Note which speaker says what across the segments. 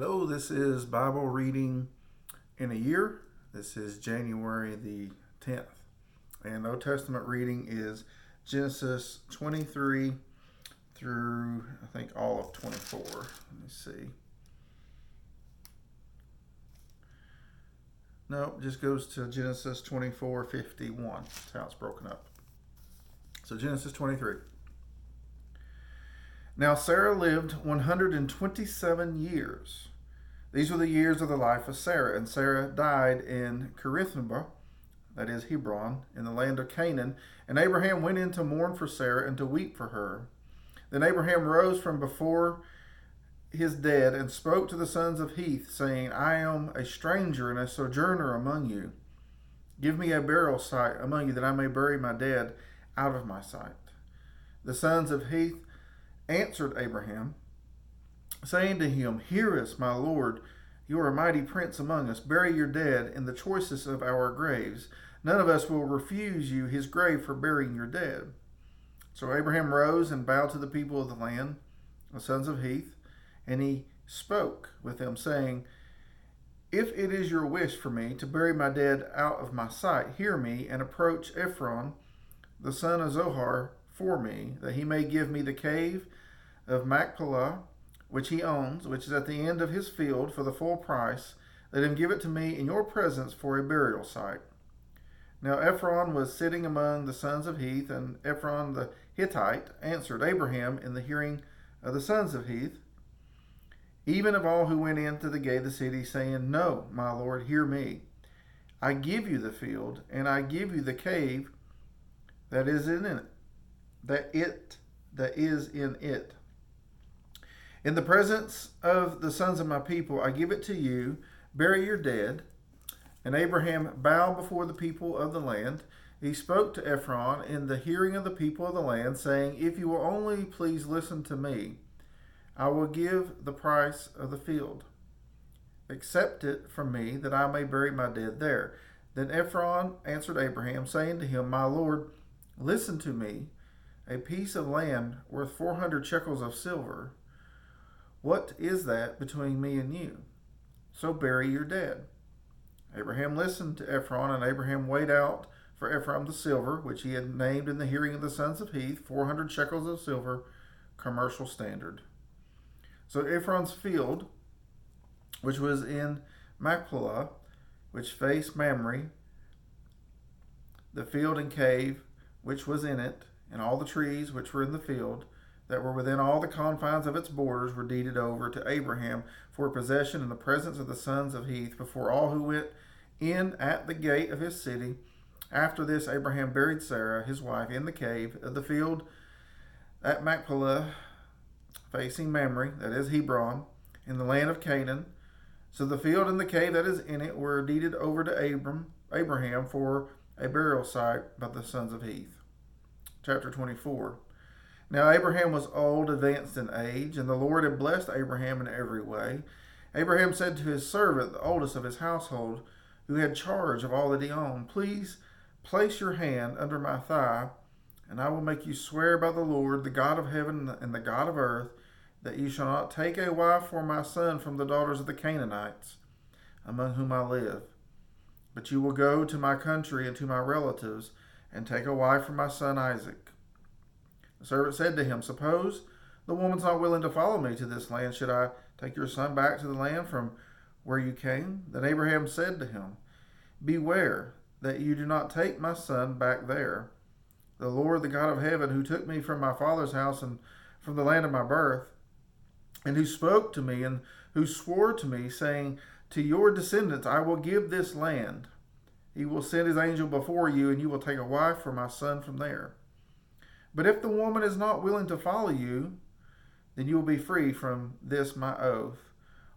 Speaker 1: Hello, this is Bible Reading in a Year. This is January the 10th. And Old Testament reading is Genesis 23 through, I think, all of 24. Let me see. No, it just goes to Genesis 24:51. That's how it's broken up. So Genesis 23. Now Sarah lived 127 years. These were the years of the life of Sarah, and Sarah died in Kerithmba, that is Hebron, in the land of Canaan. And Abraham went in to mourn for Sarah and to weep for her. Then Abraham rose from before his dead and spoke to the sons of Heth, saying, I am a stranger and a sojourner among you. Give me a burial site among you, that I may bury my dead out of my sight. The sons of Heth answered Abraham, saying to him, Hear us, my lord, you are a mighty prince among us. Bury your dead in the choicest of our graves. None of us will refuse you his grave for burying your dead. So Abraham rose and bowed to the people of the land, the sons of Heth, and he spoke with them, saying, If it is your wish for me to bury my dead out of my sight, hear me, and approach Ephron, the son of Zohar, for me, that he may give me the cave of Machpelah, which he owns, which is at the end of his field, for the full price. Let him give it to me in your presence for a burial site. Now Ephron was sitting among the sons of Heth, and Ephron the Hittite answered Abraham in the hearing of the sons of Heth, even of all who went into the gate of the city, saying, No, my lord, hear me. I give you the field, and I give you the cave that is in it. That is in it. In the presence of the sons of my people, I give it to you. Bury your dead. And Abraham bowed before the people of the land. He spoke to Ephron in the hearing of the people of the land, saying, If you will only please listen to me, I will give the price of the field. Accept it from me, that I may bury my dead there. Then Ephron answered Abraham, saying to him, My lord, listen to me. A piece of land worth 400 shekels of silver. What is that between me and you? So bury your dead. Abraham listened to Ephron, and Abraham weighed out for Ephron the silver, which he had named in the hearing of the sons of Heth, 400 shekels of silver, commercial standard. So Ephron's field, which was in Machpelah, which faced Mamre, the field and cave which was in it, and all the trees which were in the field, that were within all the confines of its borders, were deeded over to Abraham for possession in the presence of the sons of Heth, before all who went in at the gate of his city. After this, Abraham buried Sarah, his wife, in the cave of the field at Machpelah, facing Mamre, that is Hebron, in the land of Canaan. So the field and the cave that is in it were deeded over to Abraham for a burial site by the sons of Heth. Chapter 24. Now Abraham was old, advanced in age, and the Lord had blessed Abraham in every way. Abraham said to his servant, the oldest of his household, who had charge of all that he owned, Please place your hand under my thigh, and I will make you swear by the Lord, the God of heaven and the God of earth, that you shall not take a wife for my son from the daughters of the Canaanites, among whom I live. But you will go to my country and to my relatives, and take a wife for my son Isaac. The servant said to him, Suppose the woman's not willing to follow me to this land. Should I take your son back to the land from where you came? Then Abraham said to him, Beware that you do not take my son back there. The Lord, the God of heaven, who took me from my father's house and from the land of my birth, and who spoke to me and who swore to me, saying, To your descendants I will give this land. He will send his angel before you, and you will take a wife for my son from there. But if the woman is not willing to follow you, then you will be free from this my oath.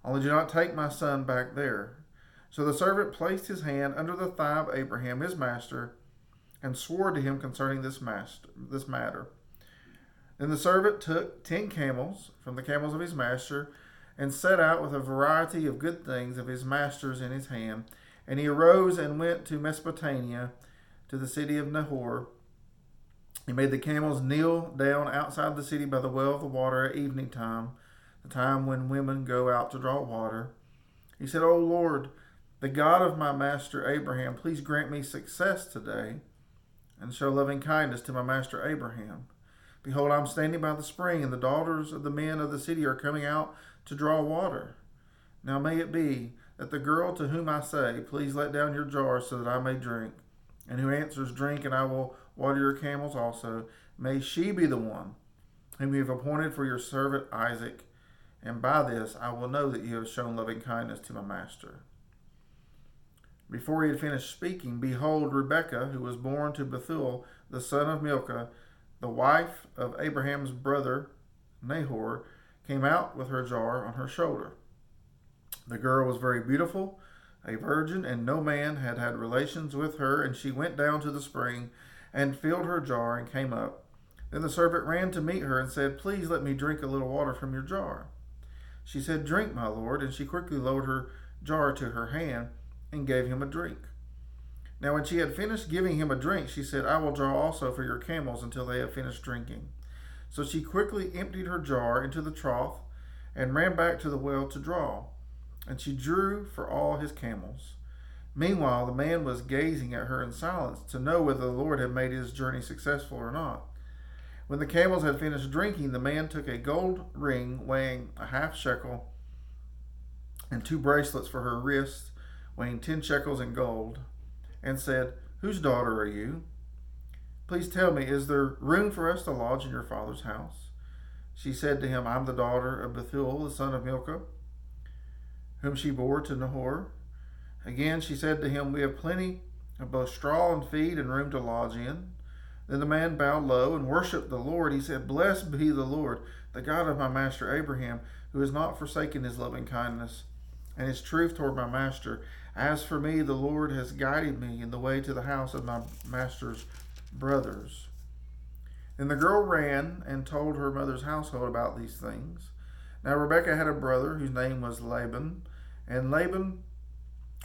Speaker 1: Only do not take my son back there. So the servant placed his hand under the thigh of Abraham, his master, and swore to him concerning this matter. Then the servant took 10 camels from the camels of his master, and set out with a variety of good things of his master's in his hand. And he arose and went to Mesopotamia, to the city of Nahor. He made the camels kneel down outside the city by the well of the water at evening time, the time when women go out to draw water. He said, O Lord, the God of my master Abraham, please grant me success today and show loving kindness to my master Abraham. Behold, I am standing by the spring, and the daughters of the men of the city are coming out to draw water. Now may it be that the girl to whom I say, please let down your jar so that I may drink, and who answers, drink, and I will water your camels also, may she be the one whom you have appointed for your servant Isaac, and by this I will know that you have shown loving kindness to my master. Before he had finished speaking, behold, Rebekah, who was born to Bethuel, the son of Milcah, the wife of Abraham's brother Nahor, came out with her jar on her shoulder. The girl was very beautiful, a virgin, and no man had had relations with her, and she went down to the spring and filled her jar and came up. Then the servant ran to meet her and said, please let me drink a little water from your jar. She said, drink, my lord, and she quickly lowered her jar to her hand and gave him a drink. Now when she had finished giving him a drink, she said, I will draw also for your camels until they have finished drinking. So she quickly emptied her jar into the trough and ran back to the well to draw, and she drew for all his camels. Meanwhile, the man was gazing at her in silence to know whether the Lord had made his journey successful or not. When the camels had finished drinking, the man took a gold ring weighing a half shekel and 2 bracelets for her wrists weighing 10 shekels in gold, and said, whose daughter are you? Please tell me, is there room for us to lodge in your father's house? She said to him, I'm the daughter of Bethuel, the son of Milcah, whom she bore to Nahor. Again she said to him, we have plenty of both straw and feed and room to lodge in. Then the man bowed low and worshipped the Lord. He said, blessed be the Lord, the God of my master Abraham, who has not forsaken his loving kindness and his truth toward my master. As for me, the Lord has guided me in the way to the house of my master's brothers. Then the girl ran and told her mother's household about these things. Now Rebekah had a brother whose name was Laban, and Laban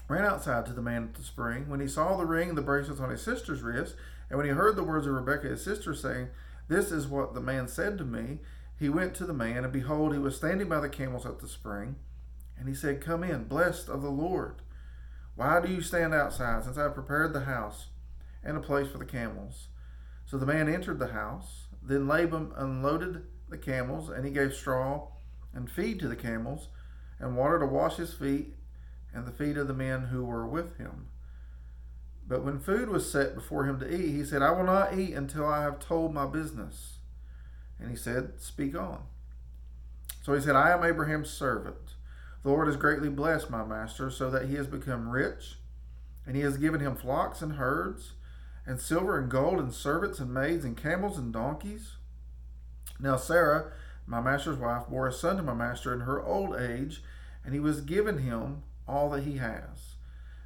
Speaker 1: ran outside to the man at the spring. When he saw the ring and the bracelets on his sister's wrist, and when he heard the words of Rebekah his sister saying, this is what the man said to me, he went to the man, and behold, he was standing by the camels at the spring. And he said, come in, blessed of the Lord. Why do you stand outside, since I have prepared the house and a place for the camels? So the man entered the house. Then Laban unloaded the camels, and he gave straw and feed to the camels, and water to wash his feet and the feet of the men who were with him. But when food was set before him to eat, he said, I will not eat until I have told my business. And he said, speak on. So he said, I am Abraham's servant. The Lord has greatly blessed my master, so that he has become rich, and he has given him flocks and herds, and silver and gold, and servants and maids, and camels and donkeys. Now Sarah, my master's wife, bore a son to my master in her old age, and he was given him all that he has.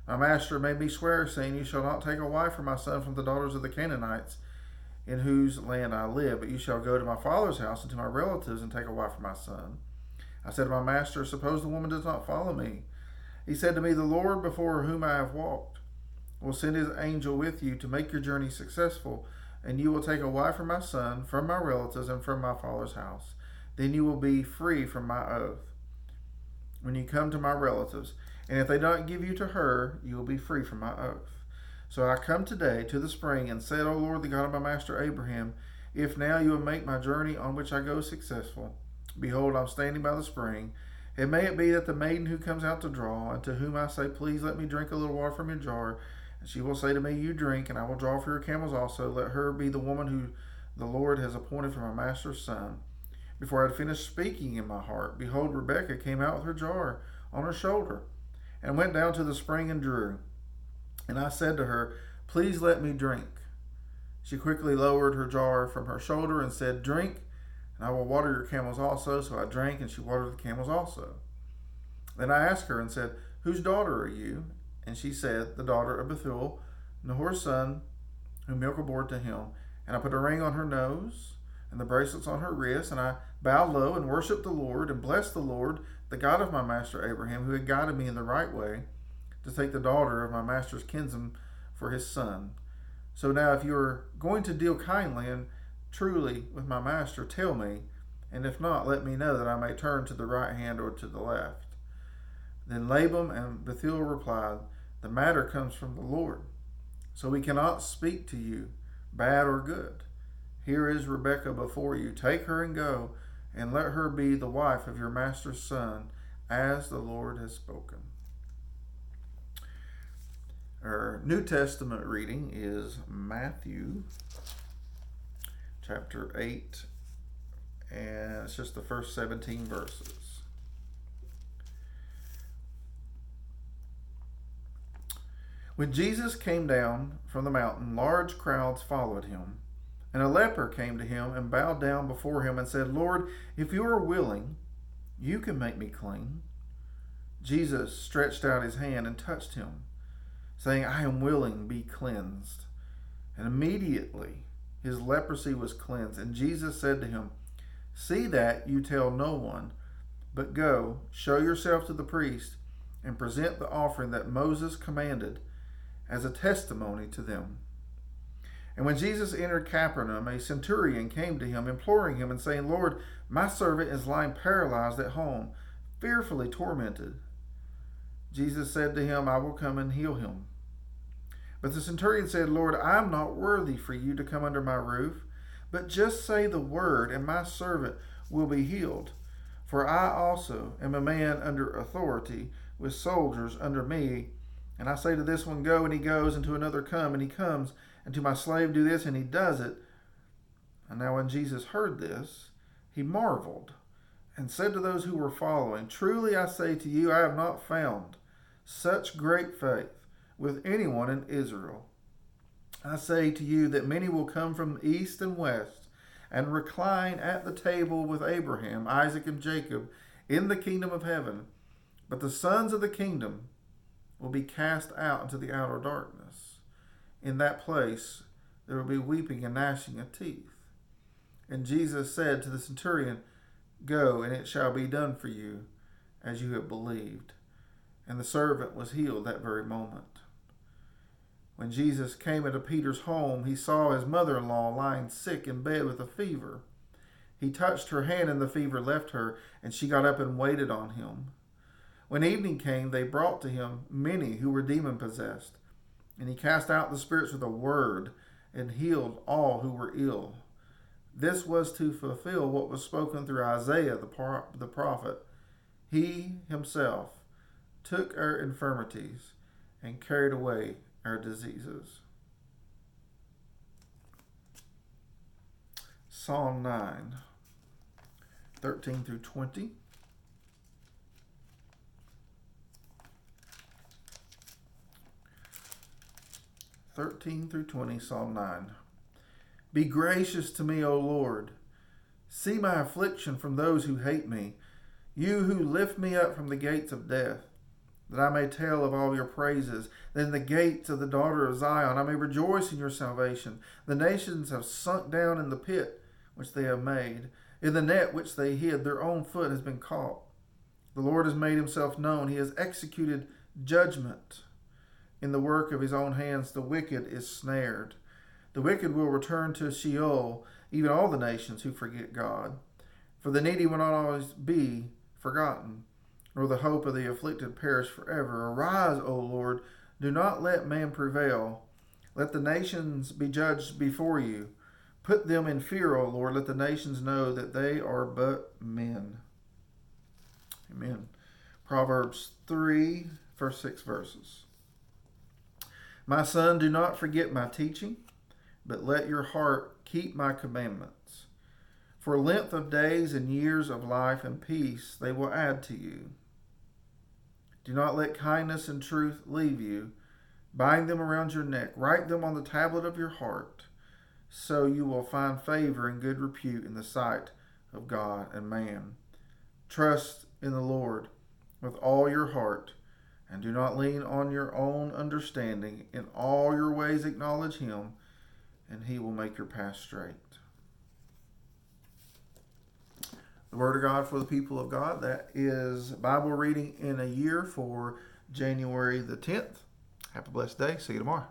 Speaker 1: My master made me swear, saying, you shall not take a wife for my son from the daughters of the Canaanites, in whose land I live, but you shall go to my father's house and to my relatives and take a wife for my son. I said to my master, suppose the woman does not follow me. He said to me, the Lord before whom I have walked will send his angel with you to make your journey successful, and you will take a wife for my son from my relatives and from my father's house. Then you will be free from my oath when you come to my relatives, and if they don't give you to her, you will be free from my oath. So I come today to the spring and said, O Lord, the God of my master Abraham, if now you will make my journey on which I go successful, behold, I'm standing by the spring, and may it be that the maiden who comes out to draw, and to whom I say, please let me drink a little water from your jar, and she will say to me, you drink, and I will draw for your camels also, let her be the woman who the Lord has appointed for my master's son. Before I had finished speaking in my heart, behold, Rebekah came out with her jar on her shoulder, and went down to the spring and drew. And I said to her, please let me drink. She quickly lowered her jar from her shoulder and said, drink, and I will water your camels also. So I drank, and she watered the camels also. Then I asked her and said, whose daughter are you? And she said, the daughter of Bethuel, Nahor's son, whom Milcah bore to him. And I put a ring on her nose and the bracelets on her wrists, and I bowed low and worshipped the Lord and blessed the Lord, the God of my master Abraham, who had guided me in the right way to take the daughter of my master's kinsman for his son. So now if you are going to deal kindly and truly with my master, tell me, And if not, let me know that I may turn to the right hand or to the left. Then Laban and Bethuel replied, the matter comes from the Lord, so we cannot speak to you, bad or good. Here is Rebekah before you. Take her and go, and let her be the wife of your master's son, as the Lord has spoken. Our New Testament reading is Matthew chapter 8, and it's just the first 17 verses. When Jesus came down from the mountain, large crowds followed him. And a leper came to him and bowed down before him and said, Lord, if you are willing, you can make me clean. Jesus stretched out his hand and touched him, saying, I am willing, be cleansed. And immediately his leprosy was cleansed. And Jesus said to him, see that you tell no one, but go, show yourself to the priest, and present the offering that Moses commanded as a testimony to them. And when Jesus entered Capernaum, a centurion came to him, imploring him and saying, Lord, my servant is lying paralyzed at home, fearfully tormented. Jesus said to him, I will come and heal him. But the centurion said, Lord, I am not worthy for you to come under my roof, but just say the word, and my servant will be healed. For I also am a man under authority, with soldiers under me. And I say to this one, go, and he goes, and to another, come, and he comes, and to my slave, do this, and he does it. And now when Jesus heard this, he marveled, and said to those who were following, truly I say to you, I have not found such great faith with anyone in Israel. I say to you that many will come from east and west, and recline at the table with Abraham, Isaac, and Jacob in the kingdom of heaven. But the sons of the kingdom will be cast out into the outer darkness. In that place there will be weeping and gnashing of teeth. And Jesus said to the centurion, go, and it shall be done for you as you have believed. And the servant was healed that very moment. When Jesus came into Peter's home, he saw his mother-in-law lying sick in bed with a fever. He touched her hand, and the fever left her, and she got up and waited on him. When evening came, they brought to him many who were demon-possessed, and he cast out the spirits with a word and healed all who were ill. This was to fulfill what was spoken through Isaiah the prophet. He himself took our infirmities and carried away our diseases. Psalm 9, 13 through 20. Psalm 9. Be gracious to me, O Lord. See my affliction from those who hate me. You who lift me up from the gates of death, that I may tell of all your praises. That in the gates of the daughter of Zion I may rejoice in your salvation. The nations have sunk down in the pit which they have made. In the net which they hid, their own foot has been caught. The Lord has made himself known. He has executed judgment. In the work of his own hands, the wicked is snared. The wicked will return to Sheol, even all the nations who forget God. For the needy will not always be forgotten, nor the hope of the afflicted perish forever. Arise, O Lord, do not let man prevail. Let the nations be judged before you. Put them in fear, O Lord. Let the nations know that they are but men. Amen. Proverbs 3, first 6 verses. My son, do not forget my teaching, but let your heart keep my commandments. For length of days and years of life and peace they will add to you. Do not let kindness and truth leave you. Bind them around your neck. Write them on the tablet of your heart, so you will find favor and good repute in the sight of God and man. Trust in the Lord with all your heart, and do not lean on your own understanding. In all your ways acknowledge him, and he will make your path straight. The Word of God for the people of God. That is Bible reading in a year for January the 10th. Have a blessed day. See you tomorrow.